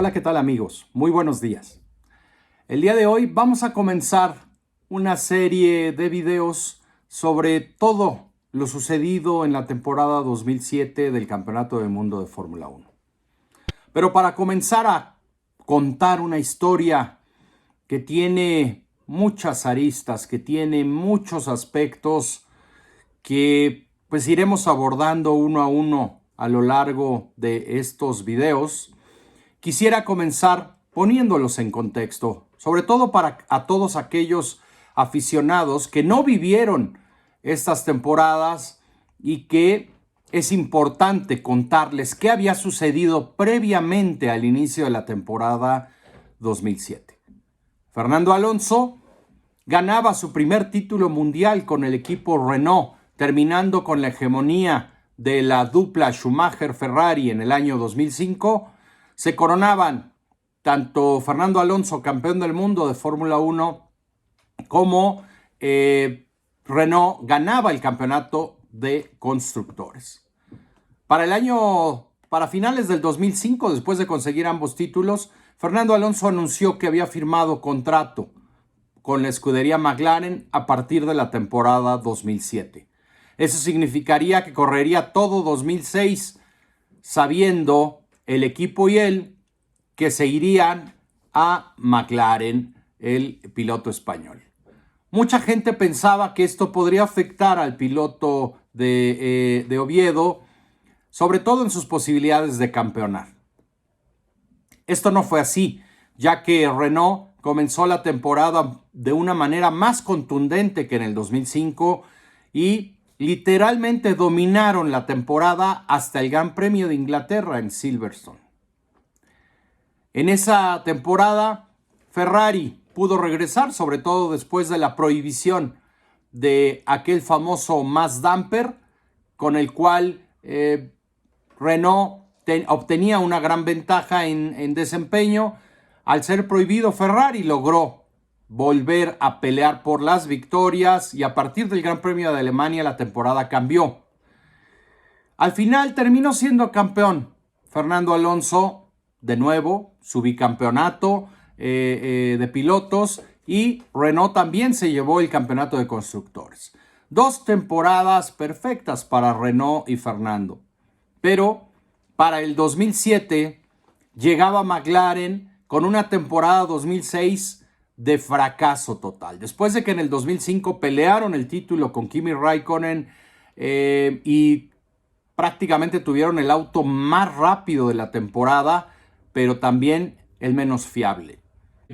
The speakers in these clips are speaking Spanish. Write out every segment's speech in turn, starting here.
Hola, ¿qué tal amigos? Muy buenos días. El día de hoy vamos a comenzar una serie de videos sobre todo lo sucedido en la temporada 2007 del Campeonato del Mundo de Fórmula 1. Pero para comenzar a contar una historia que tiene muchas aristas, que tiene muchos aspectos que pues iremos abordando uno a uno a lo largo de estos videos, quisiera comenzar poniéndolos en contexto, sobre todo para a todos aquellos aficionados que no vivieron estas temporadas y que es importante contarles qué había sucedido previamente al inicio de la temporada 2007. Fernando Alonso ganaba su primer título mundial con el equipo Renault, terminando con la hegemonía de la dupla Schumacher-Ferrari en el año 2005. Se coronaban tanto Fernando Alonso, campeón del mundo de Fórmula 1, como Renault ganaba el campeonato de constructores. Para finales del 2005, después de conseguir ambos títulos, Fernando Alonso anunció que había firmado contrato con la escudería McLaren a partir de la temporada 2007. Eso significaría que correría todo 2006, sabiendo el equipo y él que se irían a McLaren, el piloto español. Mucha gente pensaba que esto podría afectar al piloto de Oviedo, sobre todo en sus posibilidades de campeonar. Esto no fue así, ya que Renault comenzó la temporada de una manera más contundente que en el 2005 y literalmente dominaron la temporada hasta el Gran Premio de Inglaterra en Silverstone. En esa temporada, Ferrari pudo regresar, sobre todo después de la prohibición de aquel famoso mass damper, con el cual Renault obtenía una gran ventaja en desempeño. Al ser prohibido, Ferrari logró volver a pelear por las victorias y a partir del Gran Premio de Alemania la temporada cambió. Al final terminó siendo campeón Fernando Alonso, de nuevo, su bicampeonato de pilotos, y Renault también se llevó el campeonato de constructores. 2 temporadas perfectas para Renault y Fernando. Pero para el 2007 llegaba McLaren con una temporada 2006 de fracaso total. Después de que en el 2005 pelearon el título con Kimi Raikkonen y prácticamente tuvieron el auto más rápido de la temporada, pero también el menos fiable.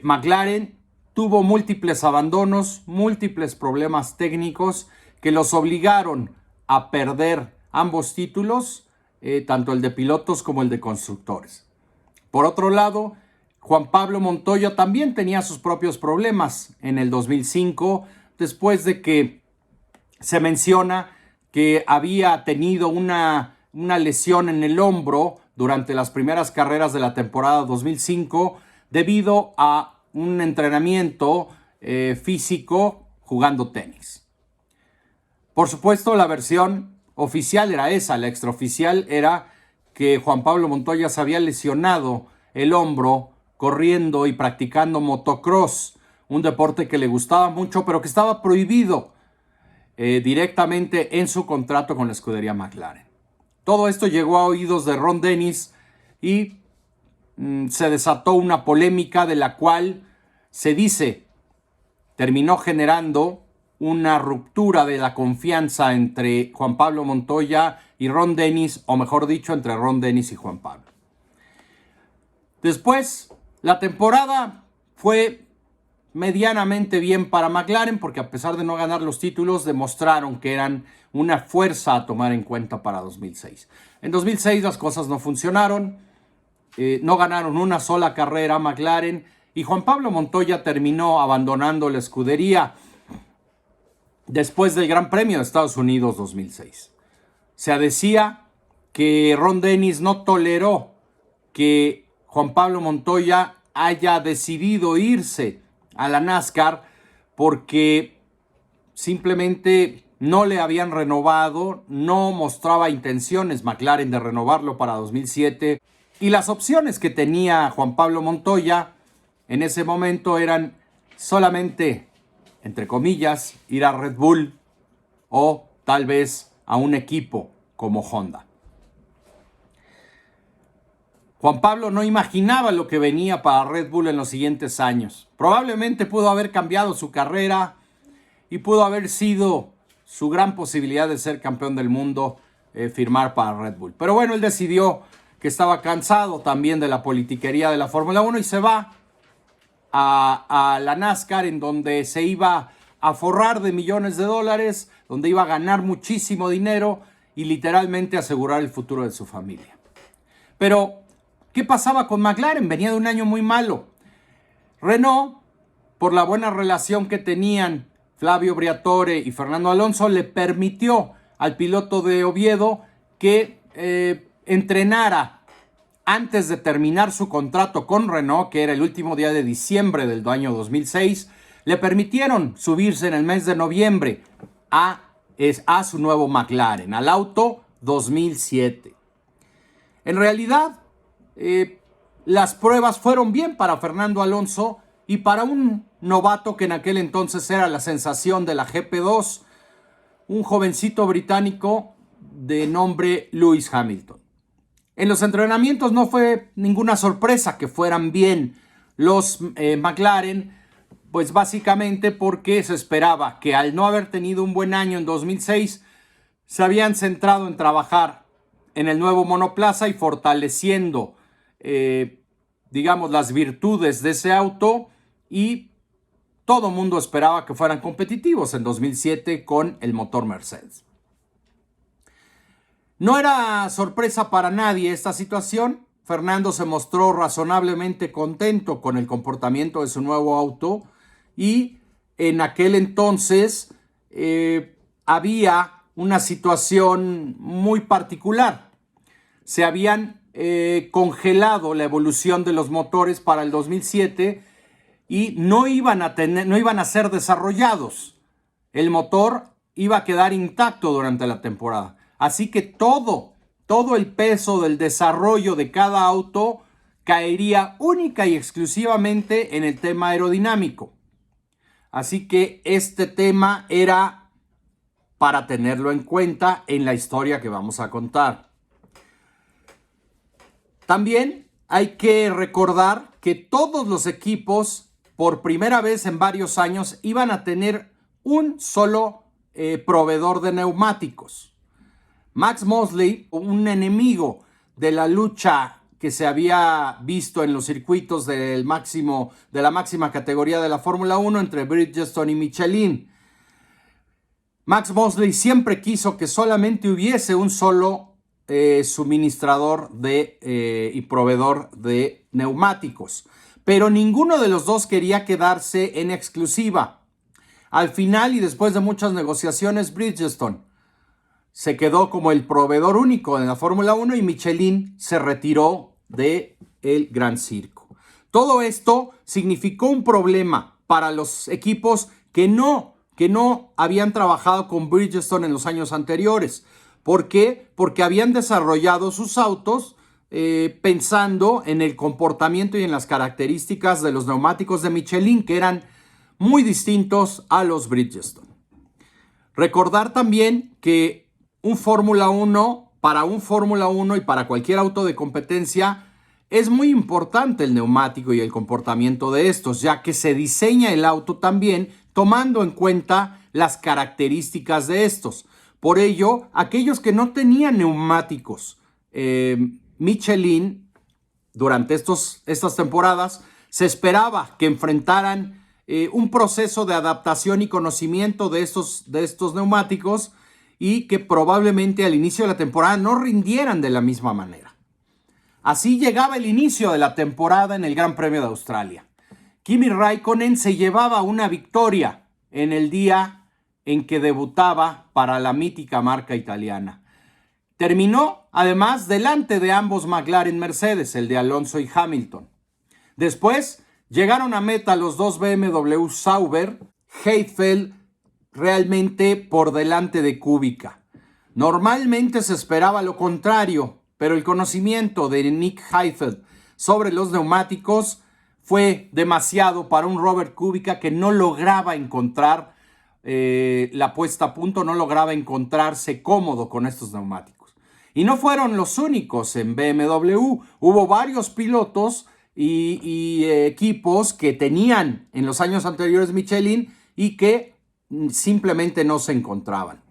McLaren tuvo múltiples abandonos, múltiples problemas técnicos que los obligaron a perder ambos títulos, tanto el de pilotos como el de constructores. Por otro lado, Juan Pablo Montoya también tenía sus propios problemas en el 2005, después de que se menciona que había tenido una lesión en el hombro durante las primeras carreras de la temporada 2005 debido a un entrenamiento físico jugando tenis. Por supuesto, la versión oficial era esa. La extraoficial era que Juan Pablo Montoya se había lesionado el hombro corriendo y practicando motocross, un deporte que le gustaba mucho, pero que estaba prohibido directamente en su contrato con la escudería McLaren. Todo esto llegó a oídos de Ron Dennis y se desató una polémica de la cual se dice terminó generando una ruptura de la confianza entre Juan Pablo Montoya y Ron Dennis, o mejor dicho, entre Ron Dennis y Juan Pablo. Después, la temporada fue medianamente bien para McLaren porque a pesar de no ganar los títulos, demostraron que eran una fuerza a tomar en cuenta para 2006. En 2006 las cosas no funcionaron, no ganaron una sola carrera McLaren y Juan Pablo Montoya terminó abandonando la escudería después del Gran Premio de Estados Unidos 2006. Se decía que Ron Dennis no toleró que Juan Pablo Montoya haya decidido irse a la NASCAR porque simplemente no le habían renovado, no mostraba intenciones McLaren de renovarlo para 2007 Y las opciones que tenía Juan Pablo Montoya en ese momento eran solamente, entre comillas, ir a Red Bull o tal vez a un equipo como Honda. Juan Pablo no imaginaba lo que venía para Red Bull en los siguientes años. Probablemente pudo haber cambiado su carrera y pudo haber sido su gran posibilidad de ser campeón del mundo, firmar para Red Bull. Pero bueno, él decidió que estaba cansado también de la politiquería de la Fórmula 1 y se va a la NASCAR, en donde se iba a forrar de millones de dólares, donde iba a ganar muchísimo dinero y literalmente asegurar el futuro de su familia. Pero ¿qué pasaba con McLaren? Venía de un año muy malo. Renault, por la buena relación que tenían Flavio Briatore y Fernando Alonso, le permitió al piloto de Oviedo que entrenara antes de terminar su contrato con Renault, que era el último día de diciembre del año 2006. Le permitieron subirse en el mes de noviembre a su nuevo McLaren, al auto 2007. En realidad, las pruebas fueron bien para Fernando Alonso y para un novato que en aquel entonces era la sensación de la GP2, un jovencito británico de nombre Lewis Hamilton. En los entrenamientos no fue ninguna sorpresa que fueran bien los McLaren, pues básicamente porque se esperaba que, al no haber tenido un buen año en 2006, se habían centrado en trabajar en el nuevo monoplaza y fortaleciendo digamos, las virtudes de ese auto, y todo mundo esperaba que fueran competitivos en 2007 con el motor Mercedes. No era sorpresa para nadie esta situación. Fernando se mostró razonablemente contento con el comportamiento de su nuevo auto y en aquel entonces había una situación muy particular. Se habían congelado la evolución de los motores para el 2007 y no iban a ser desarrollados. El motor iba a quedar intacto durante la temporada. Así que todo el peso del desarrollo de cada auto caería única y exclusivamente en el tema aerodinámico. Así que este tema era para tenerlo en cuenta en la historia que vamos a contar. También hay que recordar que todos los equipos, por primera vez en varios años, iban a tener un solo proveedor de neumáticos. Max Mosley, un enemigo de la lucha que se había visto en los circuitos de la máxima categoría de la Fórmula 1 entre Bridgestone y Michelin. Max Mosley siempre quiso que solamente hubiese un solo suministrador y proveedor de neumáticos, pero ninguno de los dos quería quedarse en exclusiva. Al final, y después de muchas negociaciones, Bridgestone se quedó como el proveedor único en la Fórmula 1 y Michelin se retiró del Gran Circo. Todo esto significó un problema para los equipos que no habían trabajado con Bridgestone en los años anteriores. ¿Por qué? Porque habían desarrollado sus autos pensando en el comportamiento y en las características de los neumáticos de Michelin, que eran muy distintos a los Bridgestone. Recordar también que para un Fórmula 1 y para cualquier auto de competencia es muy importante el neumático y el comportamiento de estos, ya que se diseña el auto también tomando en cuenta las características de estos. Por ello, aquellos que no tenían neumáticos Michelin durante estas temporadas, se esperaba que enfrentaran un proceso de adaptación y conocimiento de estos neumáticos y que probablemente al inicio de la temporada no rindieran de la misma manera. Así llegaba el inicio de la temporada en el Gran Premio de Australia. Kimi Räikkönen se llevaba una victoria en el día en que debutaba para la mítica marca italiana. Terminó, además, delante de ambos McLaren Mercedes, el de Alonso y Hamilton. Después llegaron a meta los dos BMW Sauber, Heidfeld realmente por delante de Kubica. Normalmente se esperaba lo contrario, pero el conocimiento de Nick Heidfeld sobre los neumáticos fue demasiado para un Robert Kubica que no lograba encontrar la puesta a punto, no lograba encontrarse cómodo con estos neumáticos. Y no fueron los únicos en BMW, hubo varios pilotos y equipos que tenían en los años anteriores Michelin y que simplemente no se encontraban.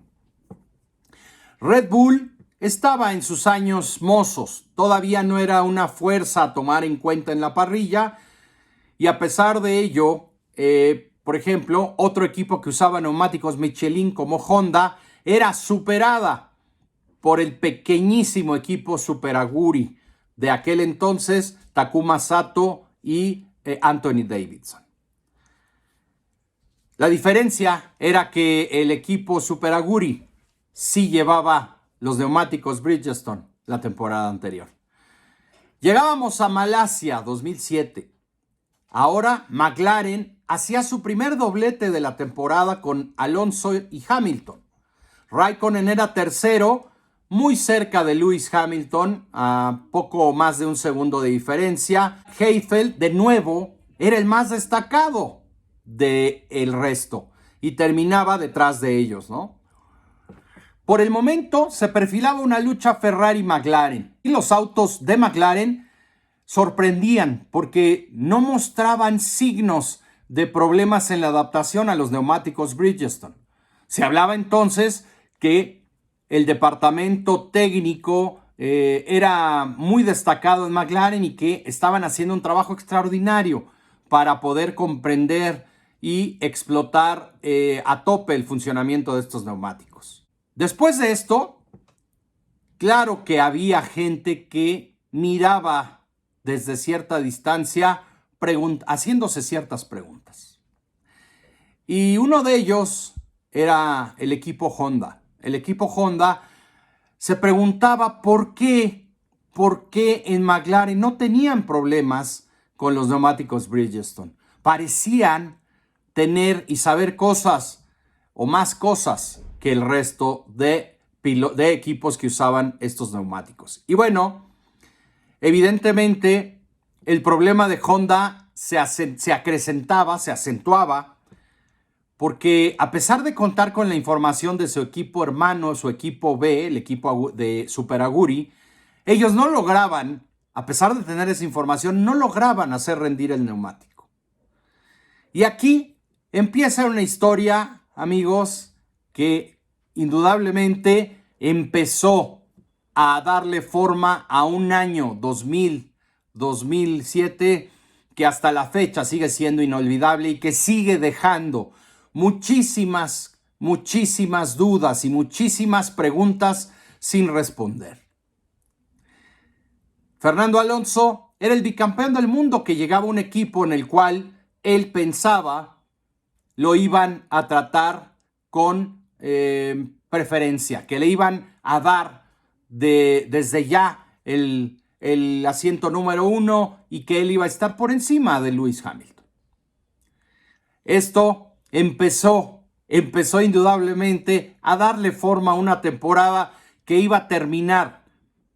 Red Bull estaba en sus años mozos, todavía no era una fuerza a tomar en cuenta en la parrilla y a pesar de ello, por ejemplo, otro equipo que usaba neumáticos Michelin como Honda era superada por el pequeñísimo equipo Super Aguri de aquel entonces, Takuma Sato y Anthony Davidson. La diferencia era que el equipo Super Aguri sí llevaba los neumáticos Bridgestone la temporada anterior. Llegábamos a Malasia 2007. Ahora McLaren hacía su primer doblete de la temporada con Alonso y Hamilton. Raikkonen era tercero, muy cerca de Lewis Hamilton, a poco más de un segundo de diferencia. Heidfeld, de nuevo, era el más destacado del resto y terminaba detrás de ellos, ¿no? Por el momento se perfilaba una lucha Ferrari-McLaren y los autos de McLaren sorprendían porque no mostraban signos de problemas en la adaptación a los neumáticos Bridgestone. Se hablaba entonces que el departamento técnico era muy destacado en McLaren y que estaban haciendo un trabajo extraordinario para poder comprender y explotar a tope el funcionamiento de estos neumáticos. Después de esto, claro que había gente que miraba desde cierta distancia haciéndose ciertas preguntas. Y uno de ellos era el equipo Honda. El equipo Honda se preguntaba por qué en McLaren no tenían problemas con los neumáticos Bridgestone. Parecían tener y saber cosas o más cosas que el resto de equipos que usaban estos neumáticos. Y bueno, evidentemente el problema de Honda se acrecentaba, se acentuaba, porque a pesar de contar con la información de su equipo hermano, su equipo B, el equipo de Super Aguri, ellos no lograban, a pesar de tener esa información, no lograban hacer rendir el neumático. Y aquí empieza una historia, amigos, que indudablemente empezó a darle forma a un año 2007 que hasta la fecha sigue siendo inolvidable y que sigue dejando muchísimas dudas y muchísimas preguntas sin responder. Fernando Alonso era el bicampeón del mundo que llegaba a un equipo en el cual él pensaba lo iban a tratar con preferencia, que le iban a dar desde ya el asiento número 1 y que él iba a estar por encima de Lewis Hamilton. Esto empezó indudablemente a darle forma a una temporada que iba a terminar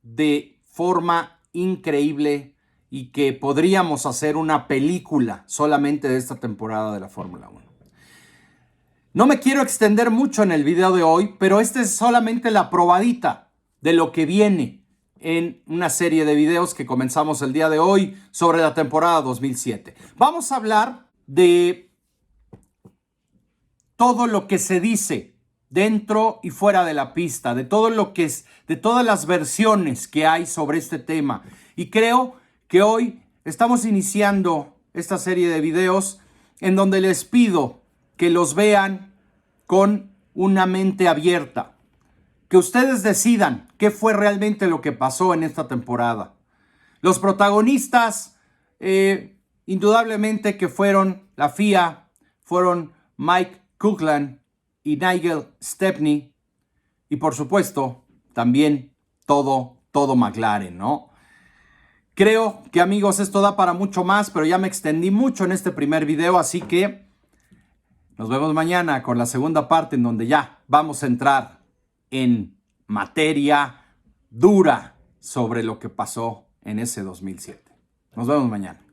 de forma increíble y que podríamos hacer una película solamente de esta temporada de la Fórmula 1. No me quiero extender mucho en el video de hoy, pero esta es solamente la probadita de lo que viene en una serie de videos que comenzamos el día de hoy sobre la temporada 2007. Vamos a hablar de todo lo que se dice dentro y fuera de la pista, de todo lo que es, de todas las versiones que hay sobre este tema. Y creo que hoy estamos iniciando esta serie de videos en donde les pido que los vean con una mente abierta, que ustedes decidan qué fue realmente lo que pasó en esta temporada. Los protagonistas, indudablemente que fueron la FIA, fueron Mike Coughlin y Nigel Stepney, y por supuesto también todo McLaren, ¿no? Creo que, amigos, esto da para mucho más, pero ya me extendí mucho en este primer video, así que nos vemos mañana con la segunda parte en donde ya vamos a entrar en materia dura sobre lo que pasó en ese 2007. Nos vemos mañana.